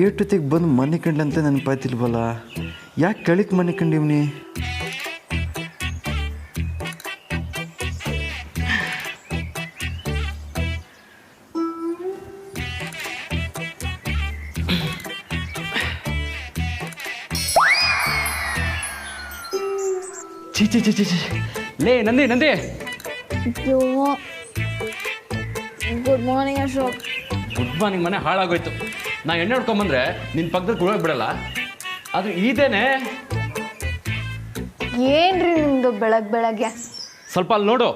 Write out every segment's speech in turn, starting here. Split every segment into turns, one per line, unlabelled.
ಏಟೊತ್ತಿಗೆ ಬಂದು ಮನೆ ಕಂಡ್ಲಂತ ನೆನಪಾಯ್ತಿಲ್ವಲ್ಲ. ಯಾಕೆ ಕಳಿಕ್ ಮನೆ ಕಂಡಿವ್ನಿ?
ಚಿ ಚಿ ಚಿ ಚಿ ಚಿ ಲೇ Nandi Nandi.
Good morning Ashok.
Good morning. ಮನೆ ಹಾಳಾಗೋಯ್ತು. ನಾ ಎಣ್ಣೆ ಹೊಡ್ಕೊಂಬಂದ್ರೆ ನಿನ್ನ ಪಕ್ಕದಲ್ಲಿ ಕುಡಿಯೋಕೆ ಬಿಡಲ್ಲ. ಅದು ಇದೇನೆ.
ಏನ್ರಿ ನಿಮ್ದು ಬೆಳಗ್ಗೆ?
ಸ್ವಲ್ಪ ಅಲ್ಲಿ ನೋಡು.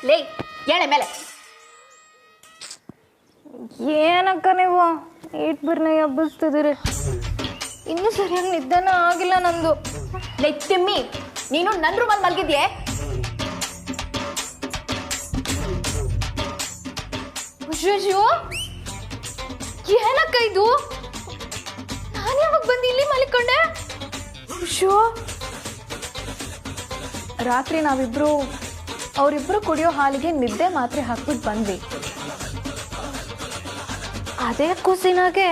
ಲೇ ಹೇಳೆ ಮೇಲೆ. ಏನಕ್ಕ ನೀವು ಬರ್ನೇ ಹಬ್ಬಿಸ್ತಿದ್ದೀರಿ? ಇನ್ನೂ ಸರಿಯಾಗಿ ನಿದ್ದೆನ ಆಗಿಲ್ಲ ನಂದು. ಲೇ ತಿಮ್ಮಿ, ನೀನು ನನ್ನ ರೂಮಲ್ಲಿ ಮಲಗಿದ್ಯೆ? ಅಯ್ಯೋ ಏನಕ್ಕ ಇದು? ನಾನು ಯಾವಾಗ ಬಂದು ಇಲ್ಲಿ ಮಲ್ಕೊಂಡೆ? ಅಯ್ಯೋ, ರಾತ್ರಿ ನಾವಿಬ್ರು ಅವರಿಬ್ರು ಕುಡಿಯೋ ಹಾಲಿಗೆ ನಿದ್ದೆ ಮಾತ್ರೆ ಹಾಕ್ಬಿಟ್ಟು ಬಂದ್ವಿ. ಅದೇ ಖುಷಿನಾಗೆ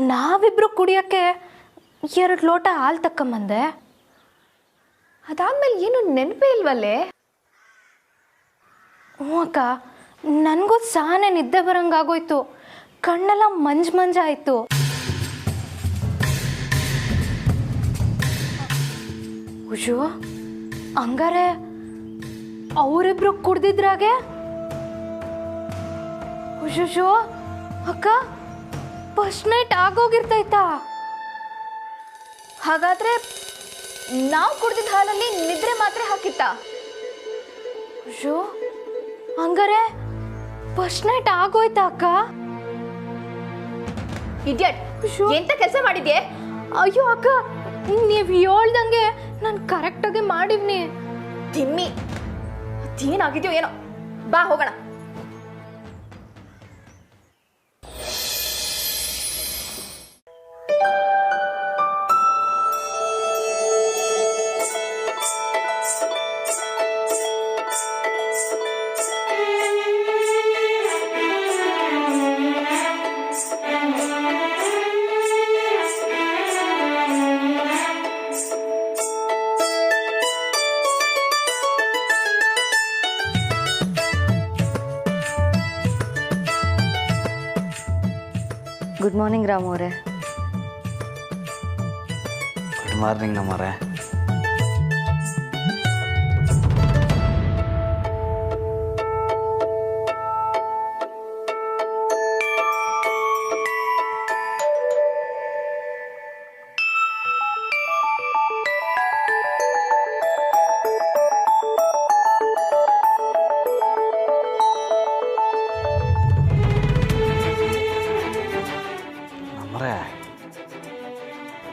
ನಾವಿಬ್ರು ಕುಡಿಯೋಕ್ಕೆ 2 ಲೋಟ ಹಾಲು ತಕ್ಕೊಂಬಂದೆ. ಅದಾದ್ಮೇಲೆ ಏನು ನೆನಪೇ ಇಲ್ವಲ್ಲೇ? ಹ್ಞೂ ಅಕ್ಕ, ನನಗೂ ಸಾನೆ ನಿದ್ದೆ ಬರಂಗಾಗೋಯ್ತು. ಕಣ್ಣೆಲ್ಲ ಮಂಜಾಯಿತು. ಅಯ್ಯೋ, ಹಂಗಾರೆ ಅವರಿಬ್ರು ಕುಡ್ದಿದ್ರಾಗೆ? ಅಯ್ಯೋ ಅಕ್ಕ, ಫಸ್ಟ್ ನೈಟ್ ಆಗೋಗಿರ್ತೈತಾ? ಹಾಗಾದ್ರೆ ನಾವು ಕುಡ್ದಿದ್ದ ಹಾಲಲ್ಲಿ ನಿದ್ರೆ ಮಾತ್ರೆ ಹಾಕಿತ್ತ? ಅಯ್ಯೋ, ಹಂಗಾರೆ ಫಸ್ಟ್ ನೈಟ್ ಆಗೋಯ್ತಾ ಅಕ್ಕ? ಇಡಿಯಟ್, ಎಂತ ಕೆಲಸ ಮಾಡಿದ್ಯೆ? ಅಯ್ಯೋ ಅಕ್ಕ, ನೀವು ಹೇಳ್ದಂಗೆ ನಾನು ಕರೆಕ್ಟಾಗಿ ಮಾಡಿವ್ನಿ. ತಿಮ್ಮಿ, ಏನಾಗಿದ್ಯೋ ಏನೋ, ಬಾ ಹೋಗೋಣ.
ಗುಡ್ ಮಾರ್ನಿಂಗ್ ರಾಮು ಅವರೇ.
ಗುಡ್ ಮಾರ್ನಿಂಗ್ ನಮ್ಮರೆ.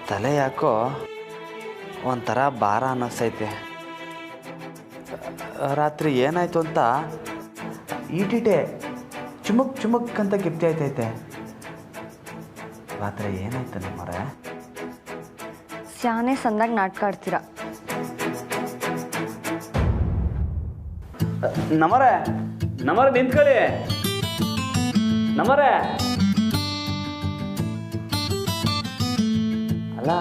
ತಲೆ ಯಾಕೋ ಒಂಥರ ಭಾರ ಅನ್ನಿಸ್ತೈತೆ. ರಾತ್ರಿ ಏನಾಯ್ತು ಅಂತ ಈಟಿಟೆ ಚುಮಕ್ ಅಂತ ಕಿಪ್ತಿ ಆಯ್ತೈತೆ. ರಾತ್ರಿ ಏನಾಯ್ತು ನಮ್ಮರೆ?
ಸ್ಯಾನೆ ಸಂದಾಗ ನಾಟಕ ಆಡ್ತೀರಾ.
ನಮರೆ ನಿಂತ್ಕೊಳ್ಳಿ. ನಮರೆ ಅಲ್ಲ,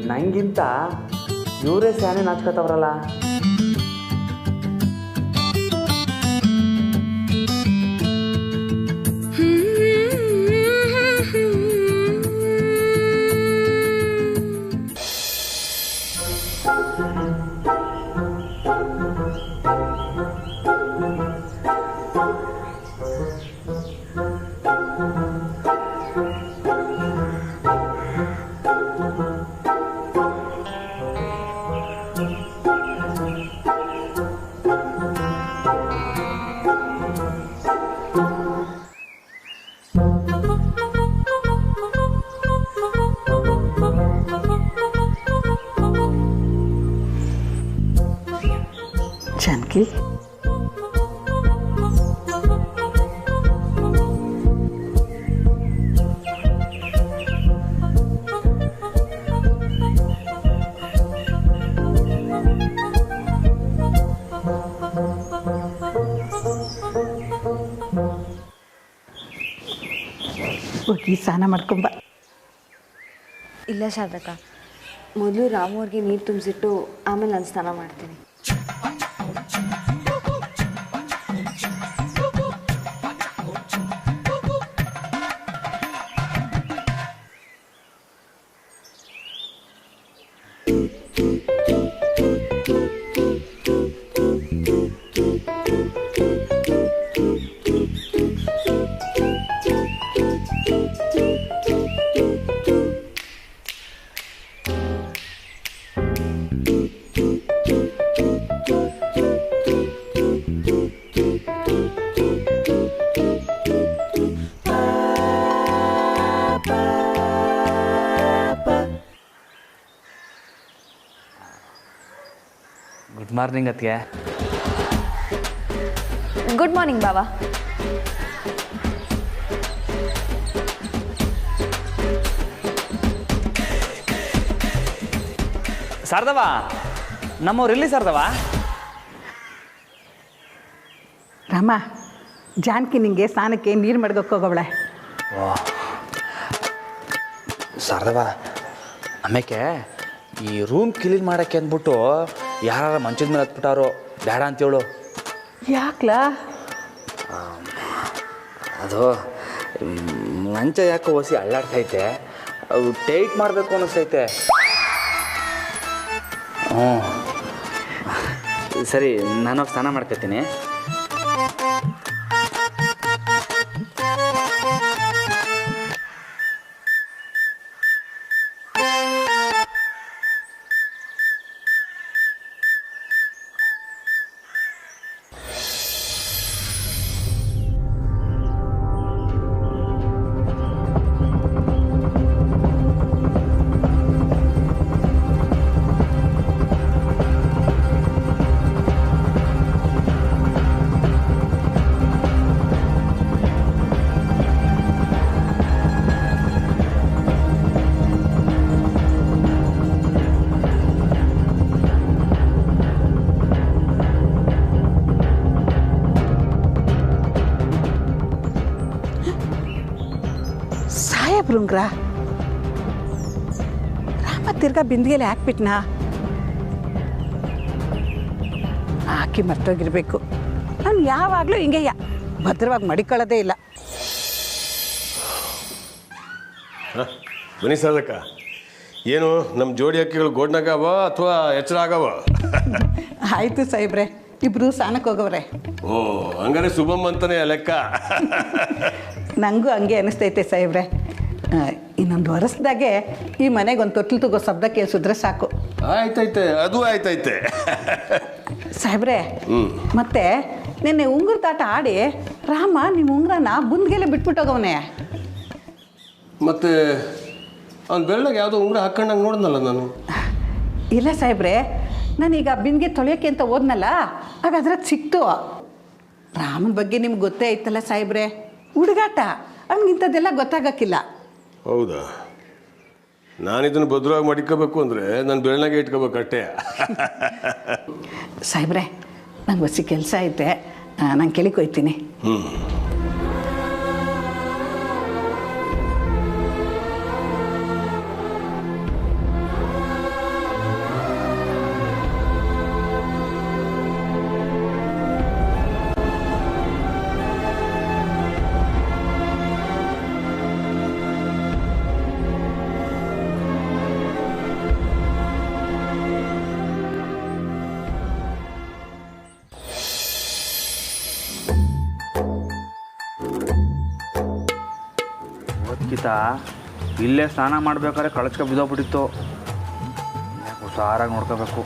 ನಂಗಿಂತ ಇವರೇ ಸ್ಯಾನೆ ನಾಚ್ಕೋತವ್ರಲ್ಲ.
ಜಾನಕಿ, ಹೋಗಿ ಸ್ನಾನ ಮಾಡ್ಕೊಂಬ.
ಇಲ್ಲ ಶಾರದಕ್ಕ, ಮೊದಲು ರಾಮು ಅವ್ರಿಗೆ ನೀರು ತುಂಬಿಸಿಟ್ಟು ಆಮೇಲೆ ನಾನು ಸ್ನಾನ ಮಾಡ್ತೀನಿ.
ಗುಡ್ ಮಾರ್ನಿಂಗ್ ಅತ್ತಿಗೆ.
ಗುಡ್ ಮಾರ್ನಿಂಗ್ ಬಾವಾ.
ಶಾರದವ, ನಮ್ಮವ್ರು ಎಲ್ಲಿ ಶಾರದವ?
ರಾಮ, ಜಾನಕಿ ನಿಂಗೆ ಸ್ನಾನಕ್ಕೆ ನೀರು ಮಡ್ಗಕ್ಕೆ ಹೋಗವಳೆ.
ಶಾರದವ, ಆಮೇಲೆ ಈ ರೂಮ್ ಕ್ಲೀನ್ ಮಾಡೋಕ್ಕೆ ಅಂದ್ಬಿಟ್ಟು ಯಾರು ಮಂಚದ ಮೇಲೆ ಹತ್ಬಿಟ್ಟಾರೋ, ಬೇಡ ಅಂತೇಳು.
ಯಾಕ್ಲಾ?
ಅದು ಮಂಚ ಯಾಕೋ ಹೊಸಿ ಅಳ್ಳಾಡ್ತೈತೆ, ಅದು ಟೈಟ್ ಮಾಡಬೇಕು ಅನ್ನಿಸ್ತೈತೆ. ಹ್ಞೂ ಸರಿ, ನಾನು ಸ್ನಾನ ಮಾಡ್ಕೊತೀನಿ.
ಸಾಹೇಬ್ರುಂಗ್ರ ರಾಮ ತಿರ್ಗಾ ಬಿಂದಿಗೆಲೆ ಹಾಕ್ಬಿಟ್ನಾ? ಹಾಕಿ ಮರ್ತೋಗಿರ್ಬೇಕು. ನಾನು ಯಾವಾಗಲೂ ಹಿಂಗೆ ಭದ್ರವಾಗಿ ಮಡಿಕೊಳ್ಳೋದೇ ಇಲ್ಲ.
ಬನ್ನಿ ಸಾಧಕ, ಏನು ನಮ್ಮ ಜೋಡಿ ಹಕ್ಕಿಗಳು ಗೋಡ್ನಾಗವ ಅಥವಾ ಎಚ್ಚರ ಆಗವ?
ಆಯಿತು ಸಾಹೇಬ್ರೆ, ಇಬ್ಬರು ಸ್ನಾನಕ್ಕೆ ಹೋಗವ್ರೆ.
ಓ, ಹಂಗಾರೆ ಶುಭಮ್ ಅಂತಾನೆ ಲೆಕ್ಕ.
ನನಗೂ ಹಂಗೆ ಅನಿಸ್ತೈತೆ ಸಾಹೇಬ್ರೆ. ಇನ್ನೊಂದು ವರ್ಷದಾಗೆ ಈ ಮನೆಗೆ ಒಂದು ತೊಟ್ಲು ತಗೋ ಶಬ್ದ ಕೇಳಿಸಿದ್ರೆ ಸಾಕು.
ಆಯ್ತೈತೆ, ಅದು ಆಯ್ತೈತೆ.
ಸಾಹೇಬ್ರೆ, ಮತ್ತೆ ನಿನ್ನೆ ಉಂಗುರದಾಟ ಆಡಿ ರಾಮ ನಿಮ್ಮ ಉಂಗುರನ ಬುಂದ್ಗೆಲೆ ಬಿಟ್ಬಿಟ್ಟೋಗವನೆ.
ಮತ್ತೆ ಅವ್ನು ಬೆಳ್ಳಗೆ ಯಾವುದೋ ಉಂಗುರ ಹಾಕೊಂಡಂಗೆ ನೋಡಿದ್ನಲ್ಲ ನಾನು.
ಇಲ್ಲ ಸಾಹೇಬ್ರೆ, ನಾನೀಗ ಬಿಂದಿಗೆ ತೊಳೆಯೋಕ್ಕೆ ಅಂತ ಹೋದ್ನಲ್ಲ, ಆಗ ಅದ್ರಾಗ ಸಿಕ್ತು. ರಾಮನ ಬಗ್ಗೆ ನಿಮ್ಗೆ ಗೊತ್ತೇ ಐತಲ್ಲ ಸಾಹೇಬ್ರೆ, ಹುಡುಗಾಟ, ಅವ್ನಿಗಿಂಥದ್ದೆಲ್ಲ ಗೊತ್ತಾಗಕ್ಕಿಲ್ಲ.
ಹೌದಾ? ನಾನಿದನ್ನು ಭದ್ರವಾಗಿ ಮಡಿಕೋಬೇಕು ಅಂದರೆ ನಾನು ಬೆಳ್ಳಗೆ ಇಟ್ಕೋಬೇಕು ಅಷ್ಟೇ.
ಸಾಹೇಬ್ರೆ, ನಂಗೆ ಹೊಸ ಕೆಲಸ ಐತೆ, ನಾನು ಕೆಳಗೆ ಹೋಗ್ತೀನಿ.
ಓದ್ಕಿತ ಇಲ್ಲೇ ಸ್ನಾನ ಮಾಡ್ಬೇಕಾದ್ರೆ ಕಳಚ್ಕ ಬಿದ್ದೋಗ್ಬಿಟ್ಟಿತ್ತು. ಹುಷಾರಾಗಿ ನೋಡ್ಕೋಬೇಕು.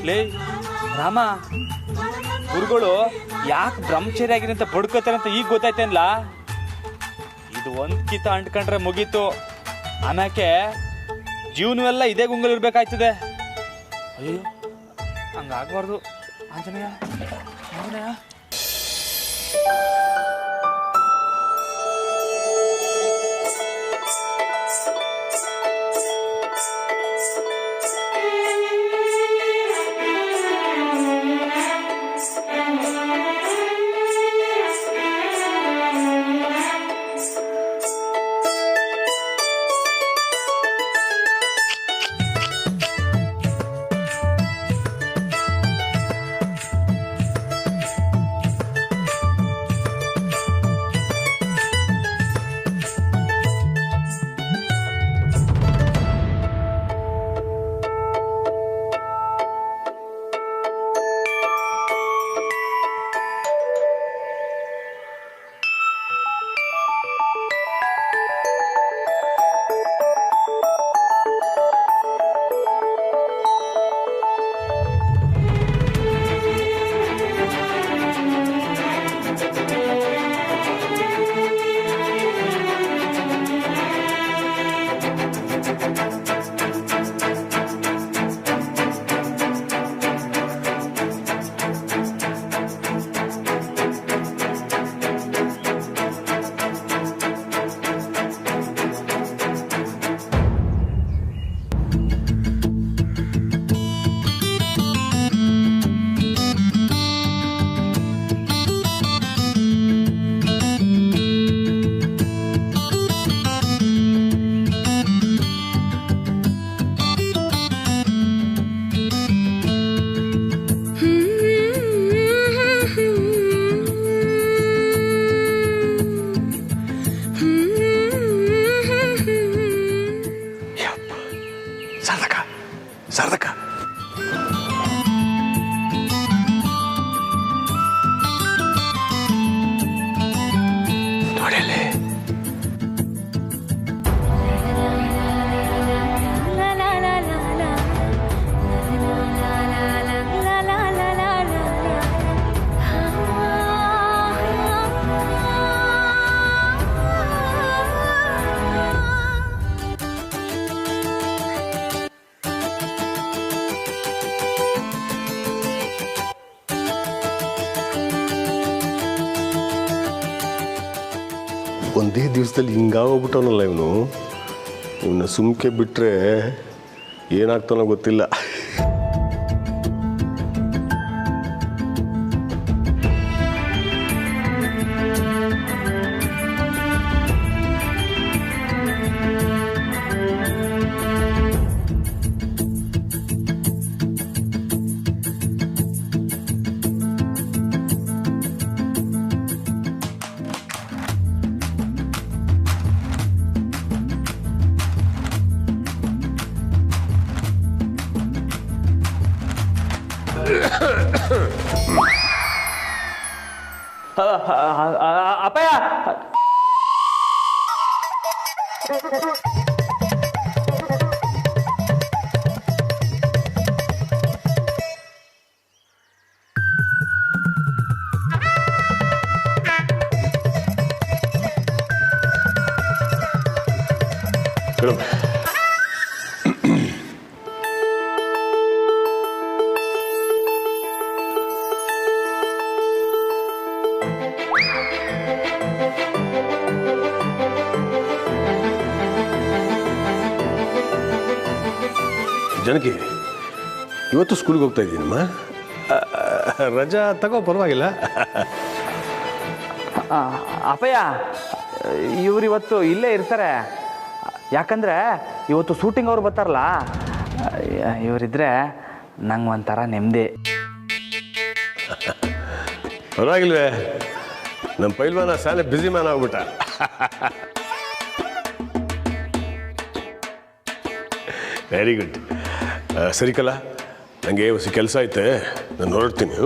ಲೇ ರಾಮ, ಗುರುಗಳು ಯಾಕೆ ಬ್ರಹ್ಮಚಾರಿ ಆಗಿರಿ ಅಂತ ಬಡ್ಕೋತಾರೆ ಅಂತ ಈಗ ಗೊತ್ತಾಯ್ತೇನಲ್ಲ. ಇದು ಒಂದು ಕಿತ ಅಂಟ್ಕೊಂಡ್ರೆ ಮುಗೀತು. ಆಮ್ಯಾಕೆ ಜೀವನವೆಲ್ಲ ಇದೇ ಗುಂಗಲ್ ಇರ್ಬೇಕಾಯ್ತದೆ. ಅಯ್ಯೋ, ಹಂಗಾಗ್ಬಾರ್ದು. ಆಂಜನೇಯ, ಆಂಜನೇಯ.
ಸಾರ್ಥಕ ನೋಡಲೇ ಒಂದೇ ದಿವಸದಲ್ಲಿ ಹಿಂಗಾಗೋಗ್ಬಿಟ್ಟವನಲ್ಲ ಇವನ್ನ ಸುಮ್ಕೆ ಬಿಟ್ಟರೆ ಏನಾಗ್ತಾನೋ ಗೊತ್ತಿಲ್ಲ.
ಅಪ್ಪಯ್ಯ,
ಜನಕಿ ಇವತ್ತು ಸ್ಕೂಲ್ಗೆ ಹೋಗ್ತಾ ಇದ್ದೀನಮ್ಮ. ರಜಾ ತಗೋ, ಪರವಾಗಿಲ್ಲ.
ಅಪ್ಪಯ್ಯ ಇವ್ರು ಇವತ್ತು ಇಲ್ಲೇ ಇರ್ತಾರೆ. ಯಾಕಂದರೆ ಇವತ್ತು ಶೂಟಿಂಗ್ ಅವ್ರು ಬರ್ತಾರಲ್ಲ, ಇವರಿದ್ರೆ ನಂಗೆ ಒಂಥರ ನೆಮ್ಮದಿ.
ಪರವಾಗಿಲ್ವೇ, ನಮ್ಮ ಪೈಲ್ವಾನ ಶಾಲೆ ಬ್ಯುಸಿ ಮ್ಯಾನ್ ಆಗ್ಬಿಟ್ಟ. Very good. ಸರಿಕಲ್ಲ, ನನಗೆ ಹೊಸ ಕೆಲಸ ಐತೆ, ನಾನು ಹೊರಡ್ತೀನಿ.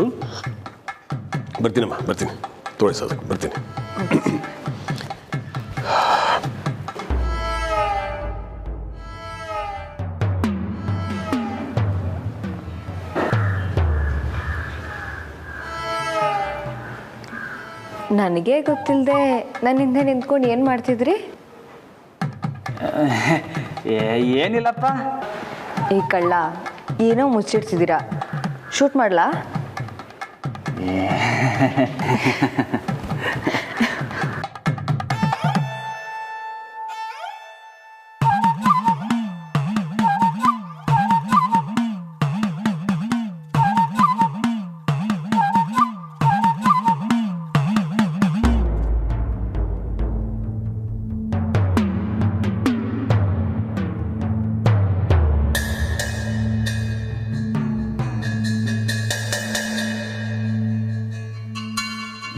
ಬರ್ತೀನಮ್ಮ, ಬರ್ತೀನಿ. ತೋರಿಸೋದು ಬರ್ತೀನಿ.
ನನಗೆ ಗೊತ್ತಿಲ್ಲದೆ ನನ್ನ ಹಿಂದೆ ನಿಂತ್ಕೊಂಡು ಏನು ಮಾಡ್ತಿದ್ರಿ?
ಏನಿಲ್ಲಪ್ಪ.
ಈ ಕಳ್ಳ ಏನೋ ಮುಚ್ಚಿಡ್ತಿದ್ದೀರಾ. ಶೂಟ್ ಮಾಡಲಾ?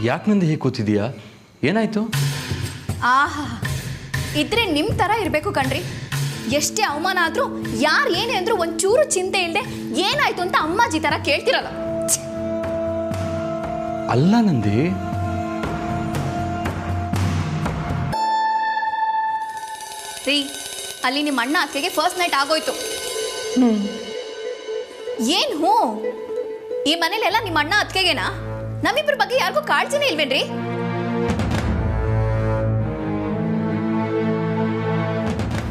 ಯಾಕೆ ನಂದು ಹೀಗೆ ಕೂತಿದೀಯಾ? ಏನಾಯ್ತು?
ಆಹಾ, ಇದ್ರೆ ನಿಮ್ಮ ಥರ ಇರಬೇಕು ಕಣ್ರಿ. ಎಷ್ಟೇ ಅವಮಾನ ಆದರೂ ಯಾರು ಏನೇ ಅಂದರೂ ಒಂಚೂರು ಚಿಂತೆ ಇಲ್ಲದೆ ಏನಾಯ್ತು ಅಂತ ಅಮ್ಮಾಜಿ ಥರ ಕೇಳ್ತಿರಲ್ಲ.
ಅಲ್ಲ ನಂದಿ,
ರೀ, ಅಲ್ಲಿ ನಿಮ್ಮ ಅಣ್ಣ ಅಕ್ಕೆಗೆ ಫಸ್ಟ್ ನೈಟ್ ಆಗೋಯ್ತು. ಏನು ಹ್ಞೂ? ಈ ಮನೇಲೆಲ್ಲ ನಿಮ್ಮ ಅಣ್ಣ ಅತ್ತಿಗೆಗೆನಾ? ನಮ್ಮಿಬ್ಬರ ಬಗ್ಗೆ ಯಾರಿಗೂ ಕಾಳಜಿನೇ ಇಲ್ವೇನ್ರಿ?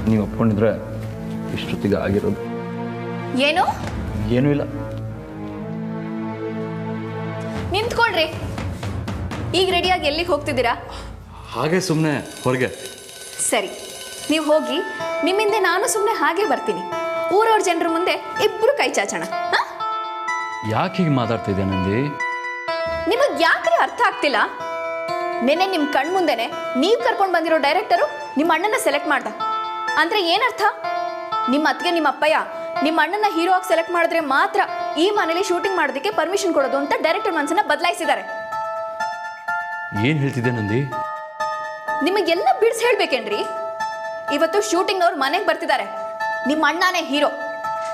ನೀವು ಒಪ್ಕೊಂಡಿದ್ರೆ ಇಷ್ಟೊತ್ತಿಗೆ ಆಗಿರೋದು.
ಏನು?
ಏನೂ ಇಲ್ಲ.
ನಿಂತ್ಕೊಳ್ರಿ. ಈಗ ರೆಡಿಯಾಗಿ ಎಲ್ಲಿಗೆ ಹೋಗ್ತಿದ್ದೀರಾ?
ಹಾಗೆ ಸುಮ್ಮನೆ ಹೊರಗೆ.
ಸರಿ, ನೀವು ಹೋಗಿ. ನಿಮ್ಮಿಂದ ನಾನು ಸುಮ್ಮನೆ ಹಾಗೆ ಬರ್ತೀನಿ. ಊರವ್ರ ಜನರ ಮುಂದೆ ಇಬ್ಬರು ಕೈ ಚಾಚೋಣ.
ಯಾಕೆ ಹೀಗೆ ಮಾತಾಡ್ತಿದ್ದೆ ನಂದಿ?
ನಿಮಗೆ ಯಾಕ್ರಿ ಅರ್ಥ ಆಗ್ತಿಲ್ಲ? ನೆನ್ನೆ ನಿಮ್ಮ ಕಣ್ ಮುಂದೆನೆ ನೀವು ಕರ್ಕೊಂಡು ಬಂದಿರೋ ಡೈರೆಕ್ಟರು ನಿಮ್ಮ ಅಣ್ಣನ ಸೆಲೆಕ್ಟ್ ಮಾಡ್ದ ಅಂದ್ರೆ ಏನರ್ಥ? ನಿಮ್ಮ ಅತ್ತಿಗೆ ನಿಮ್ಮ ಅಪ್ಪಯ್ಯ ನಿಮ್ಮ ಅಣ್ಣನ ಹೀರೋ ಆಗಿ ಸೆಲೆಕ್ಟ್ ಮಾಡಿದ್ರೆ ಮಾತ್ರ ಈ ಮನೇಲಿ ಶೂಟಿಂಗ್ ಮಾಡೋದಕ್ಕೆ ಪರ್ಮಿಷನ್ ಕೊಡೋದು ಅಂತ ಡೈರೆಕ್ಟರ್ ಮನಸ್ಸನ್ನ ಬದಲಾಯಿಸಿದ್ದಾರೆ.
ಏನು ಹೇಳ್ತಿದ್ದೆ ನಂದಿ?
ನಿಮಗೆಲ್ಲ ಬಿಡಿಸಿ ಹೇಳ್ಬೇಕೇನ್ರಿ? ಇವತ್ತು ಶೂಟಿಂಗ್ ಅವ್ರು ಮನೆಗೆ ಬರ್ತಿದ್ದಾರೆ. ನಿಮ್ಮ ಅಣ್ಣನೇ ಹೀರೋ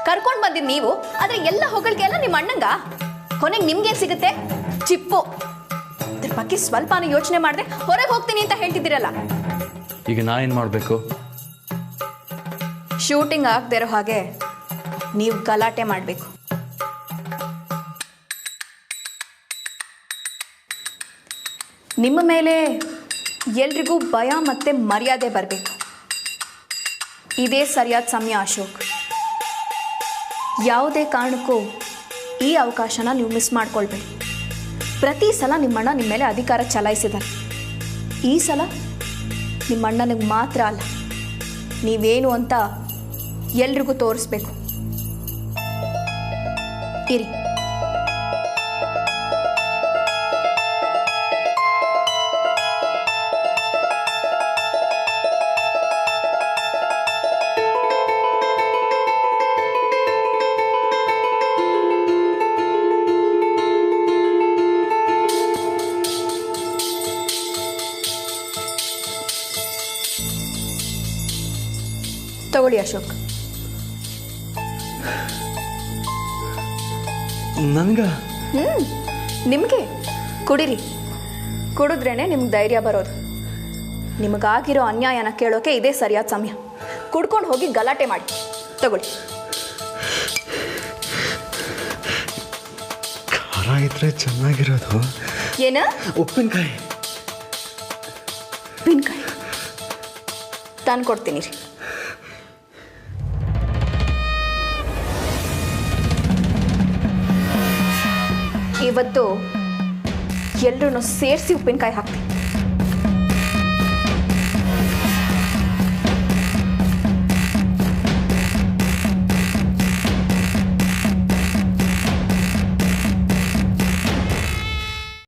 ಕರ್ಕೊಂಡು ಬಂದಿದ್ದು ನೀವು, ಆದ್ರೆ ಎಲ್ಲ ಹೊಗಳಿಕೆ ಎಲ್ಲ ನಿಮ್ಮ ಅಣ್ಣಂಗ. ಕೊನೆಗೆ ನಿಮ್ಗೇನು ಸಿಗುತ್ತೆ? ಚಿಪ್ಪು. ಅದ್ರ ಬಗ್ಗೆ ಸ್ವಲ್ಪನೂ ಯೋಚನೆ ಮಾಡದೆ ಹೊರಗೆ ಹೋಗ್ತೀನಿ ಅಂತ ಹೇಳ್ತಿದ್ದೀರಲ್ಲ.
ಈಗ ನಾನೇನು ಮಾಡಬೇಕು?
ಶೂಟಿಂಗ್ ಆಗದೆ ಇರೋ ಹಾಗೆ ನೀವು ಗಲಾಟೆ ಮಾಡಬೇಕು. ನಿಮ್ಮ ಮೇಲೆ ಎಲ್ರಿಗೂ ಭಯ ಮತ್ತೆ ಮರ್ಯಾದೆ ಬರಬೇಕು. ಇದೇ ಸರಿಯಾದ ಸಮಯ ಅಶೋಕ್. ಯಾವುದೇ ಕಾರಣಕ್ಕೂ ಈ ಅವಕಾಶನ ನೀವು ಮಿಸ್ ಮಾಡ್ಕೊಳ್ಬೇಡಿ. ಪ್ರತಿ ಸಲ ನಿಮ್ಮಣ್ಣ ನಿಮ್ಮ ಮೇಲೆ ಅಧಿಕಾರ ಚಲಾಯಿಸಿದ್ದಾರೆ. ಈ ಸಲ ನಿಮ್ಮಣ್ಣನಿಗೆ ಮಾತ್ರ ಅಲ್ಲ, ನೀವೇನು ಅಂತ ಎಲ್ರಿಗೂ ತೋರಿಸ್ಬೇಕು. ಇರಿ. ತಗೊಳ್ಳಿ ಅಶೋಕ್.
ನನ್ಗ?
ನಿಮಗೆ ಕುಡಿರಿ. ಕುಡಿದ್ರೇನೆ ನಿಮ್ಗೆ ಧೈರ್ಯ ಬರೋದು. ನಿಮಗಾಗಿರೋ ಅನ್ಯಾಯನ ಕೇಳೋಕೆ ಇದೇ ಸರಿಯಾದ ಸಮಯ. ಕುಡ್ಕೊಂಡು ಹೋಗಿ ಗಲಾಟೆ ಮಾಡಿ. ತಗೊಳ್ಳಿ.
ಖಾರ ಇದ್ರೆ ಚೆನ್ನಾಗಿರೋದು.
ಏನ?
ಉಪ್ಪಿನಕಾಯಿ.
ಉಪ್ಪಿನಕಾಯಿ ತಂದು ಕೊಡ್ತೀನಿ ರೀ. ಇವತ್ತು ಎಲ್ಲರೂ ಸೇರಿಸಿ ಉಪ್ಪಿನಕಾಯಿ ಹಾಕ್ತೀನಿ.